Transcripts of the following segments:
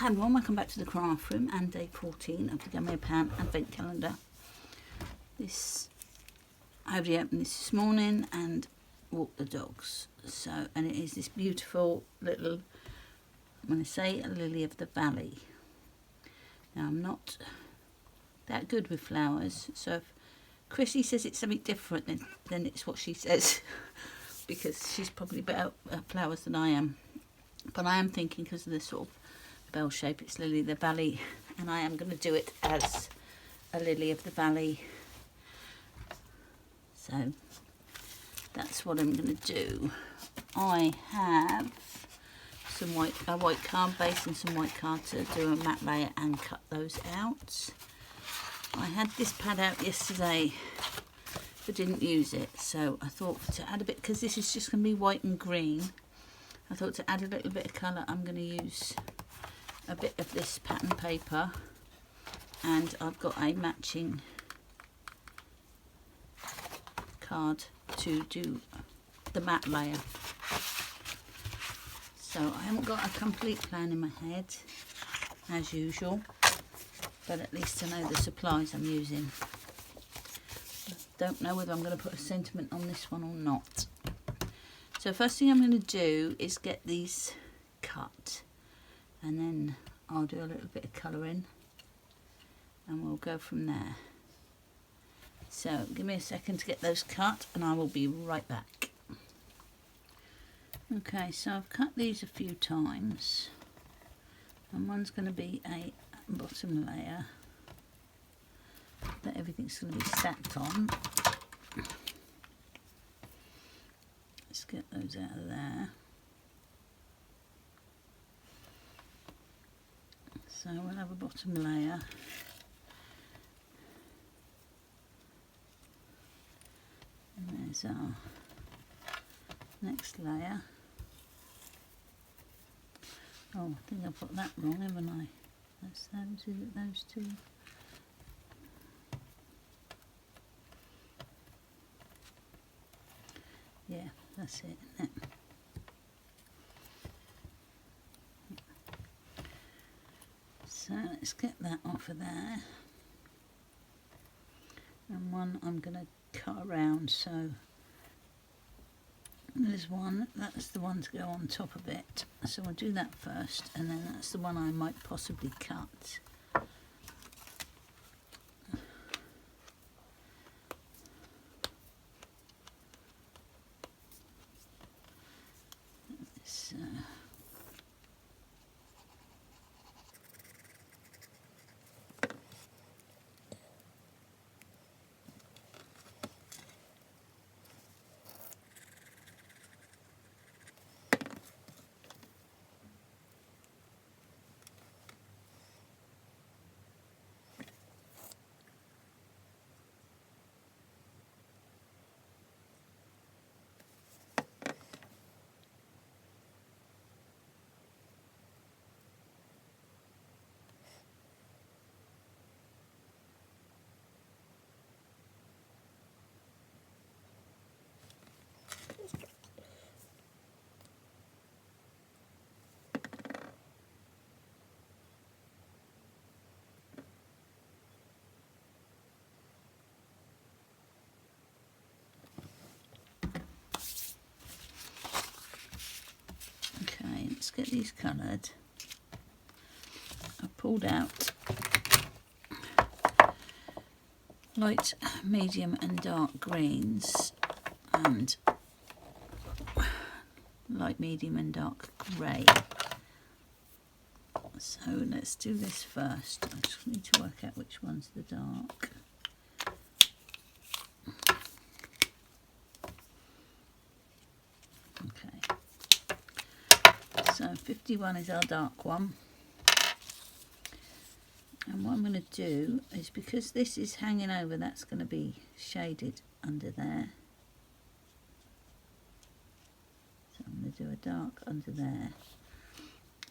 Hi everyone, welcome back to the craft room and day 14 of the Gummiapan advent calendar. I already opened this morning and walked the dogs. And it is this beautiful little, I'm going to say a lily of the valley. Now I'm not that good with flowers, so if Chrissy says it's something different, then it's what she says, because she's probably better at flowers than I am. But I am thinking, because of the sort of bell shape, it's lily of the valley, and I am going to do it as a lily of the valley. So that's what I'm going to do. I have some a white card base and some white card to do a matte layer and cut those out. I had this pad out yesterday but didn't use it, so I thought to add a bit, because this is just going to be white and green, I thought to add a little bit of colour I'm going to use a bit of this pattern paper, and I've got a matching card to do the matte layer. So I haven't got a complete plan in my head as usual, but at least I know the supplies I'm using. Don't know whether I'm going to put a sentiment on this one or not. So first thing I'm going to do is get these cut, and then I'll do a little bit of colouring and we'll go from there. So give me a second to get those cut and I will be right back. Okay, so I've cut these a few times, and one's going to be a bottom layer that everything's going to be stacked on. Let's get those out of there. So we'll have a bottom layer, and there's our next layer. Oh, I think I've got that wrong, haven't I? That's those, is it those two? Yeah, that's it, isn't it? So let's get that off of there. And one I'm going to cut around, so there's one, that's the one to go on top of it. So I'll do that first, and then that's the one I might possibly cut. Let's get these coloured. I've pulled out light, medium and dark greens and light, medium and dark grey. So let's do this first. I just need to work out which one's the dark. Okay. So 51 is our dark one, and what I'm going to do is, because this is hanging over, that's going to be shaded under there, so I'm going to do a dark under there,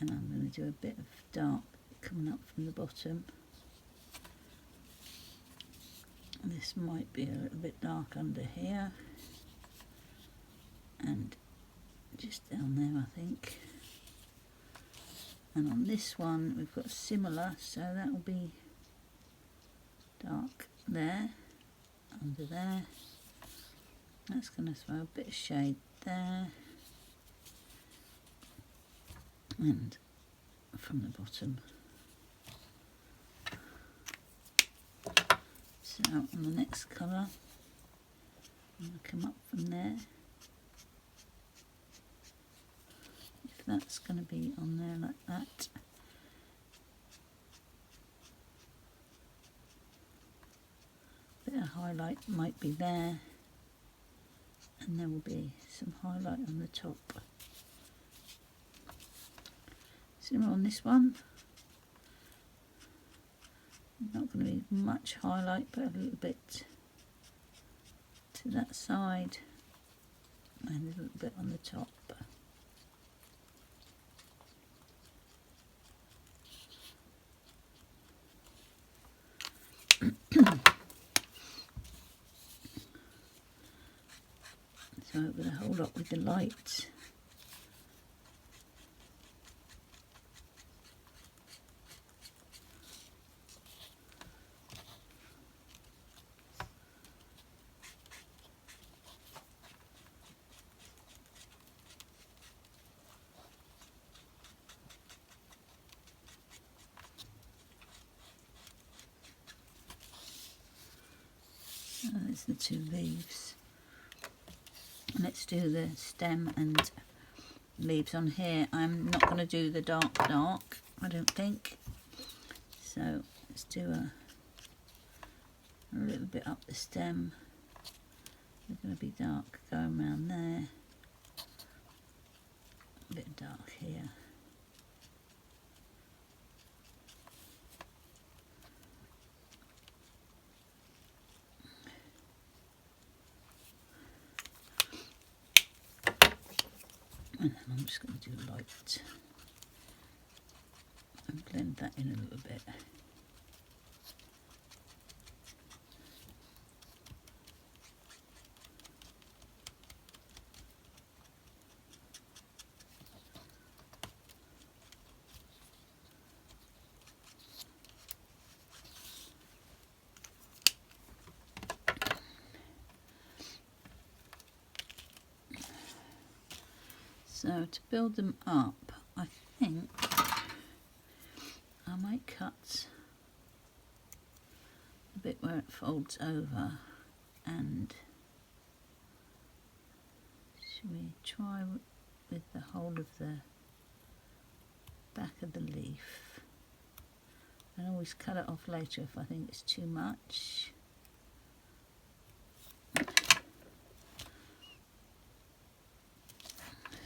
and I'm going to do a bit of dark coming up from the bottom. This might be a little bit dark under here, and just down there I think. And on this one we've got similar, so that will be dark there, under there. That's going to throw a bit of shade there, and from the bottom. So on the next colour, I'm going to come up from there. If that's going to be on there like that. Bit of highlight might be there, and there will be some highlight on the top. Similar on this one. Not going to be much highlight, but a little bit to that side and a little bit on the top. So with a whole lot with the light. So there's the two leaves. Let's do the stem and leaves on here. I'm not going to do the dark, I don't think. So let's do a little bit up the stem. They're going to be dark going around there. A bit dark here. And then I'm just going to do light and blend that in a little bit. So to build them up, I think I might cut the bit where it folds over, and should we try with the whole of the back of the leaf? I always cut it off later if I think it's too much.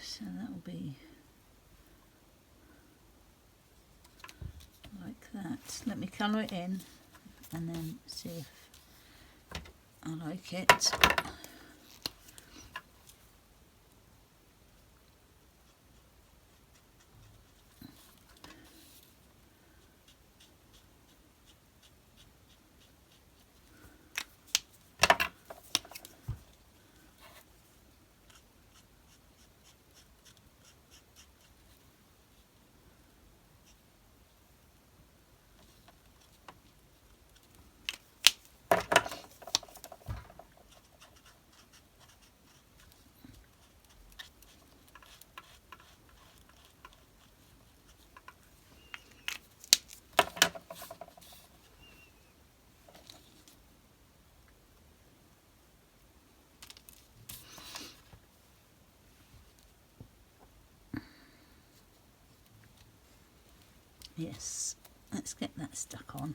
So that will be like that. Let me colour it in and then see if I like it. Yes, let's get that stuck on.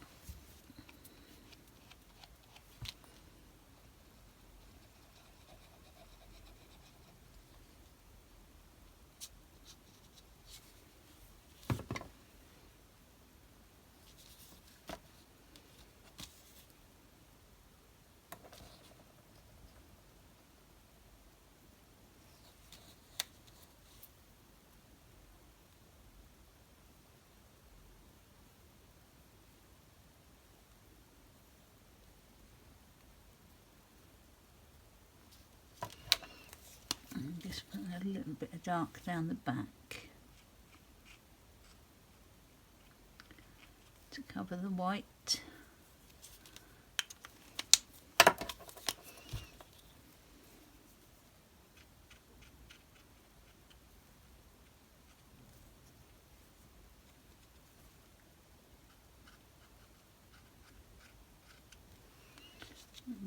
Just put a little bit of dark down the back. cover the white.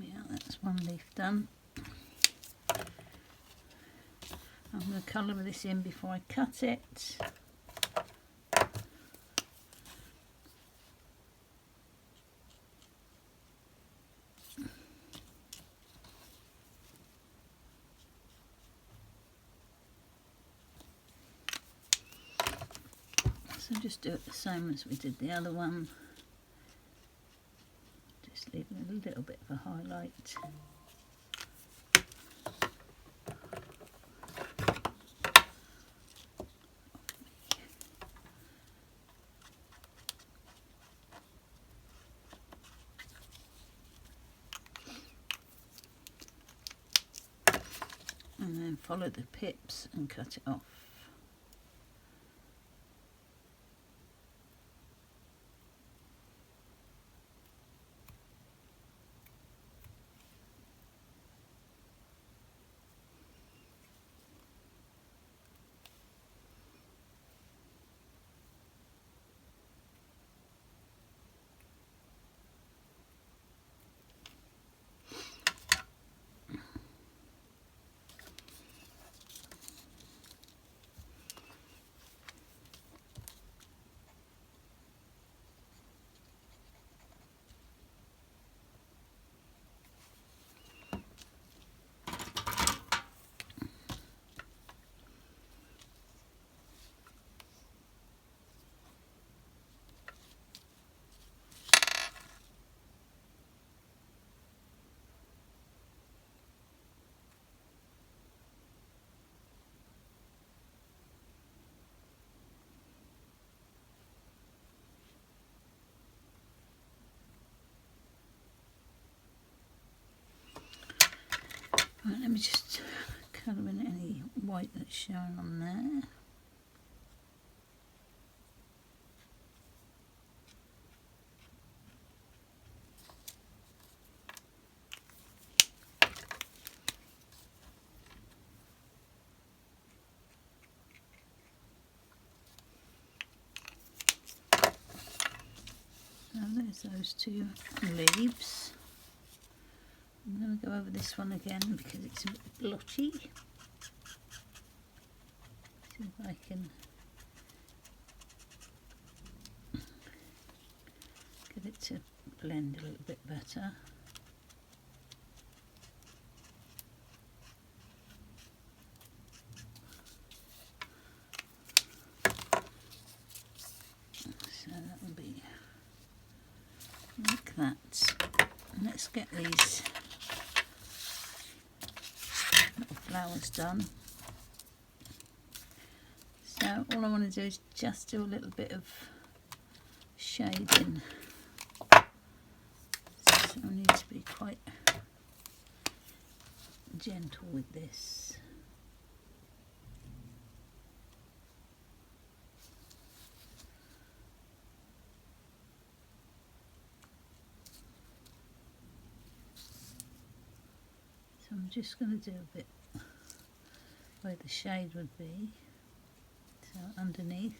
Yeah, that's one leaf done. I'm going to colour this in before I cut it. So just do it the same as we did the other one. Just leaving a little bit of a highlight. And then follow the pips and cut it off. Right, let me just colour in any white that's shown on there. So there's those two leaves. I'm going to go over this one again because it's a bit blotchy. See if I can get it to blend a little bit better. So that will be like that. And let's get these little flowers done. So all I want to do is just do a little bit of shading. So I need to be quite gentle with this. So I'm just going to do a bit where the shade would be, so underneath,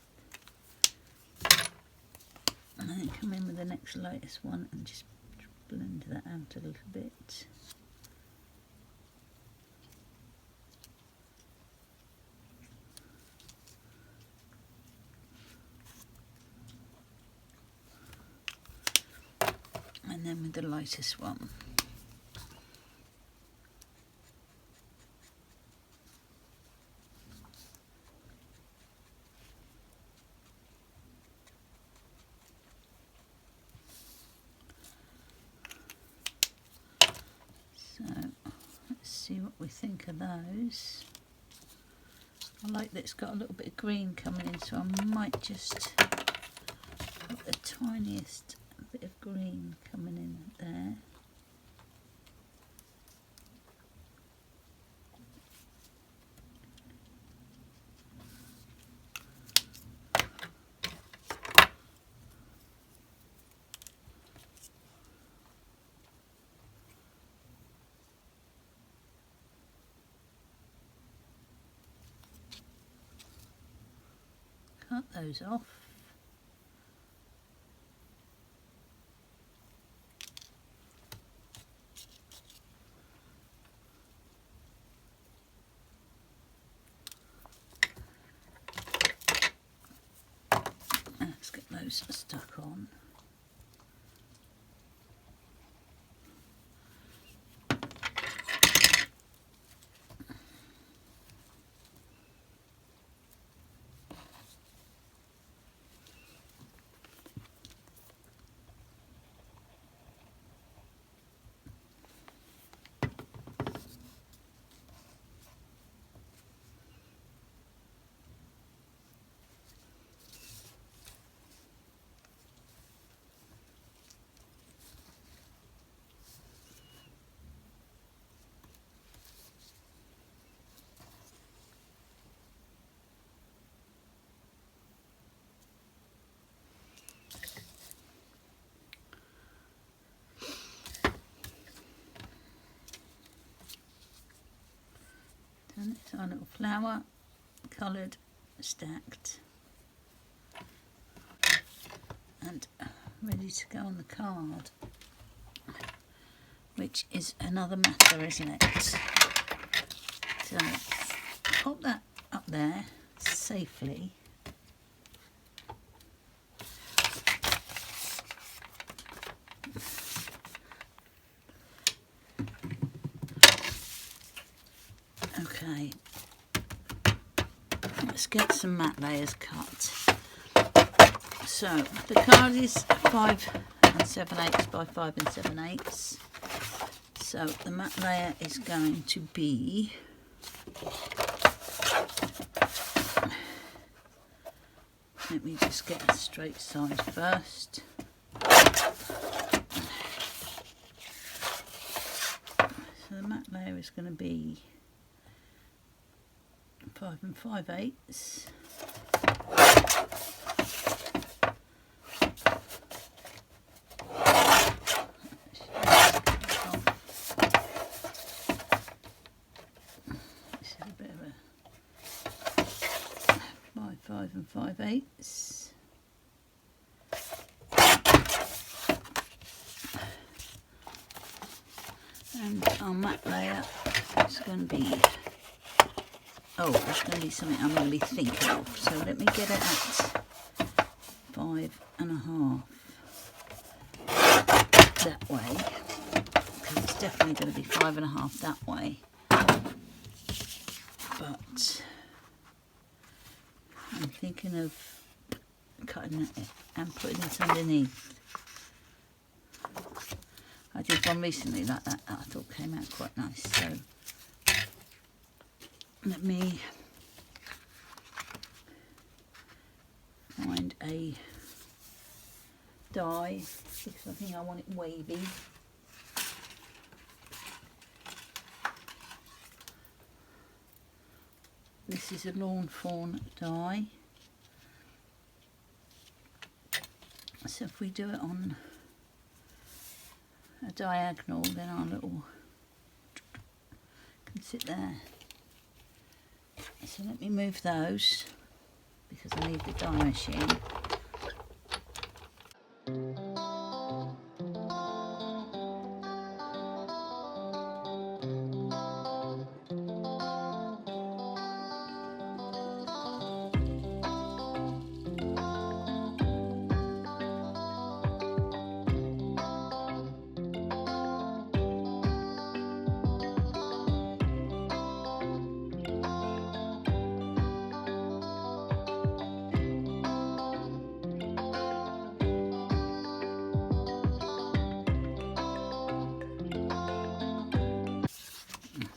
and then come in with the next lightest one and just blend that out a little bit. And then with the lightest one. See what we think of those. I like that it's got a little bit of green coming in, so I might just put the tiniest bit of green coming in there. cut those off. Let's get those stuck on. And it's our little flower, coloured, stacked, and ready to go on the card, which is another matter, isn't it? So pop that up there safely. Okay, let's get some mat layers cut. So the card is 5 7/8 by 5 7/8. So the mat layer is going to be let me just get a straight side first. So the mat layer is going to be 5 5/8. This is a bit of a 5 5/8. And our mat layer is going to be, oh, there's going to be something I'm going to be thinking of. So let me get it at 5 1/2 that way, because it's definitely going to be 5 1/2 that way. But I'm thinking of cutting it and putting it underneath. I did one recently like that I thought came out quite nice. So let me find a die because I think I want it wavy. This is a lawn fawn die. So if we do it on a diagonal, then our little can sit there. So let me move those because I need the die machine.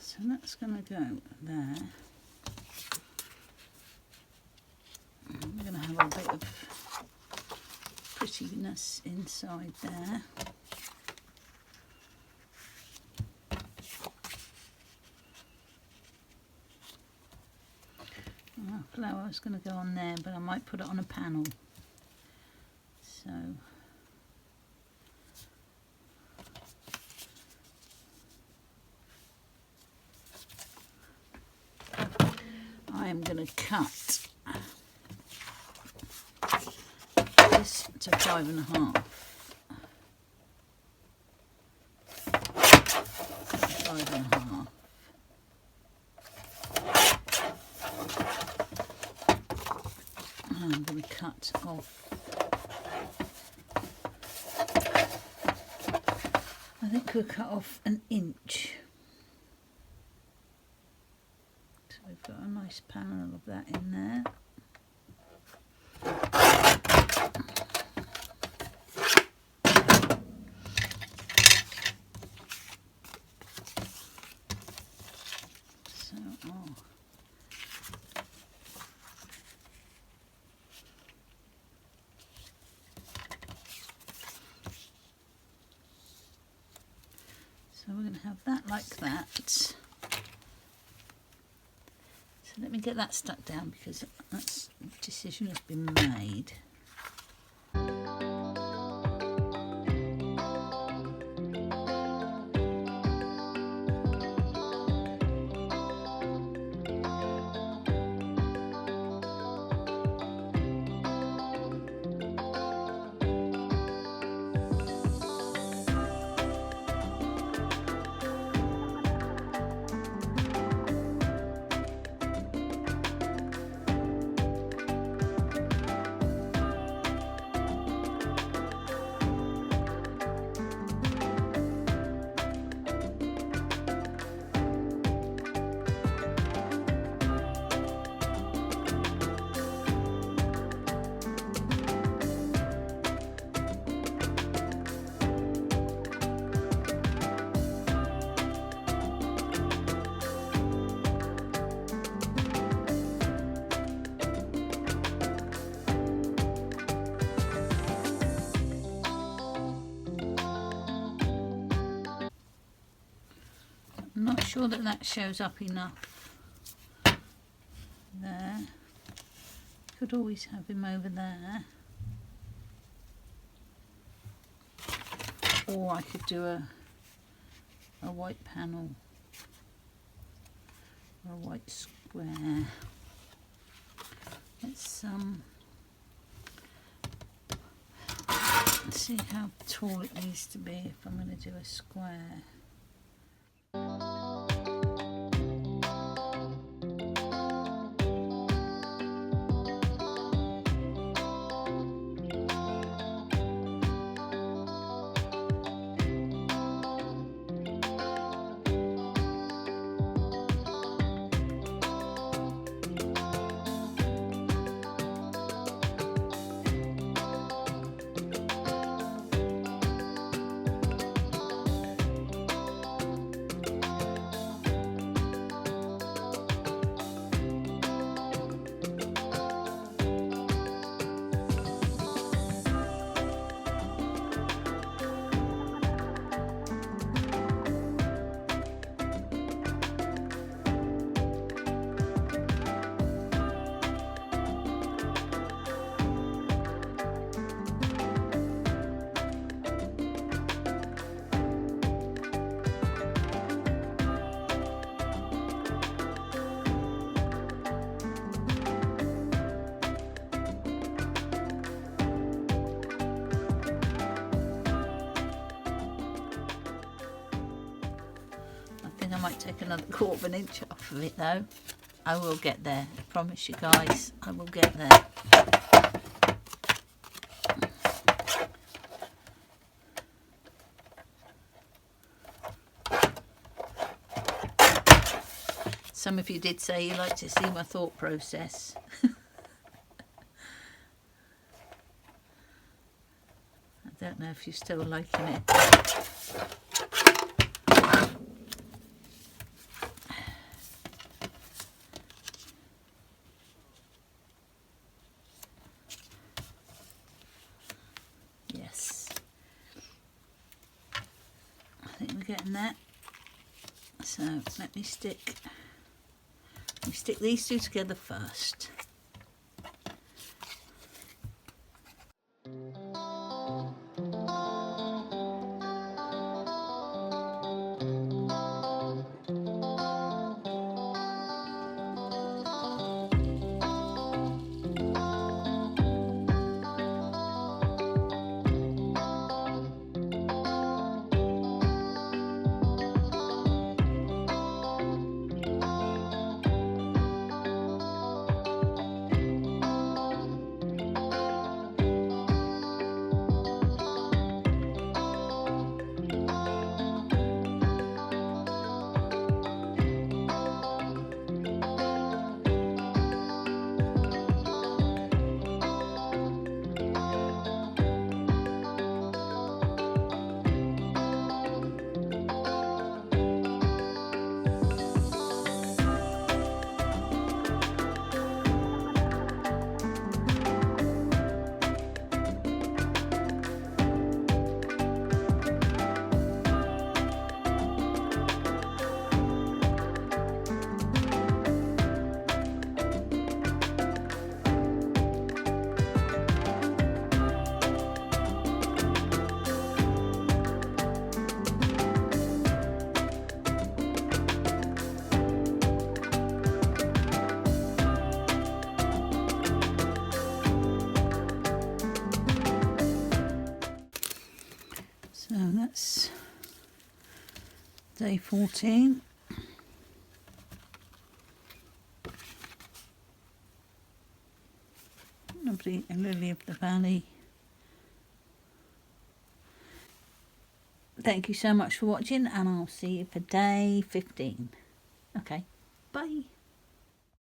So that's going to go there. I'm going to have a bit of prettiness inside there. Our flower is going to go on there, but I might put it on a panel. So I'm going to cut to 5.5. 5.5. I'm going to cut off. I think we'll cut off 1 inch. So we've got a nice panel of that in there. So we're going to have that like that. So let me get that stuck down because that decision has been made. I'm not sure that that shows up enough there. Could always have him over there. Or I could do a white panel or a white square. Let's see how tall it needs to be if I'm going to do a square. I might take another 1/4 inch off of it though. I will get there, I promise you guys, I will get there. Some of you did say you like to see my thought process. I don't know if you're still liking it. Getting that. So let me stick these two together first. Day 14. Lovely lily of the valley. Thank you so much for watching, and I'll see you for day 15. Okay, bye.